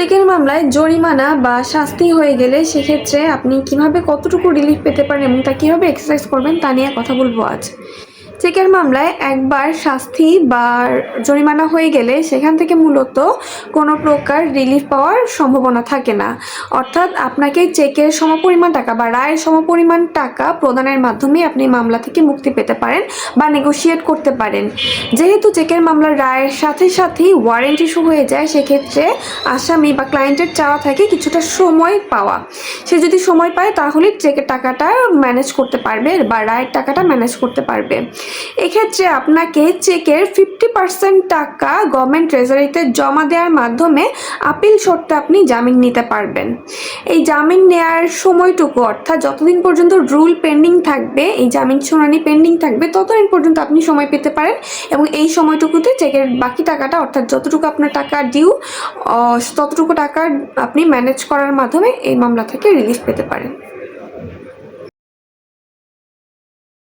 চেকের মামলায় জরিমানা বা শাস্তি হয়ে গেলে সেক্ষেত্রে আপনি কিভাবে কতটুকু রিলিফ পেতে পারেন এবং তা কীভাবে এক্সারসাইজ করবেন তা নিয়ে কথা বলবো আজ। চেকের মামলায় একবার শাস্তি বা জরিমানা হয়ে গেলে সেখান থেকে মূলত কোনো প্রকার রিলিফ পাওয়ার সম্ভাবনা থাকে না। অর্থাৎ আপনাকে চেকের সমপরিমাণ টাকা বা রায়ের সমপরিমাণ টাকা প্রদানের মাধ্যমে আপনি মামলা থেকে মুক্তি পেতে পারেন বা নেগোশিয়েট করতে পারেন। যেহেতু চেকের মামলার রায়ের সাথে সাথেই ওয়ারেন্ট ইস্যু হয়ে যায়, সেক্ষেত্রে আসামি বা ক্লায়েন্টের চাওয়া থাকে কিছুটা সময় পাওয়া। সে যদি সময় পায় তাহলে চেকের টাকাটা ম্যানেজ করতে পারবে বা রায়ের টাকাটা ম্যানেজ করতে পারবে। এক্ষেত্রে আপনাকে চেকের 50% টাকা গভর্নমেন্ট ট্রেজারিতে জমা দেওয়ার মাধ্যমে আপিল শর্তে আপনি জামিন নিতে পারবেন। এই জামিন নেওয়ার সময়টুকু, অর্থাৎ যতদিন পর্যন্ত রুল পেন্ডিং থাকবে, এই জামিন শুনানি পেন্ডিং থাকবে, ততদিন পর্যন্ত আপনি সময় পেতে পারেন এবং এই সময়টুকুতে চেকের বাকি টাকাটা, অর্থাৎ যতটুকু আপনার টাকা ডিউ ততটুকু টাকা আপনি ম্যানেজ করার মাধ্যমে এই মামলা থেকে রিলিফ পেতে পারেন।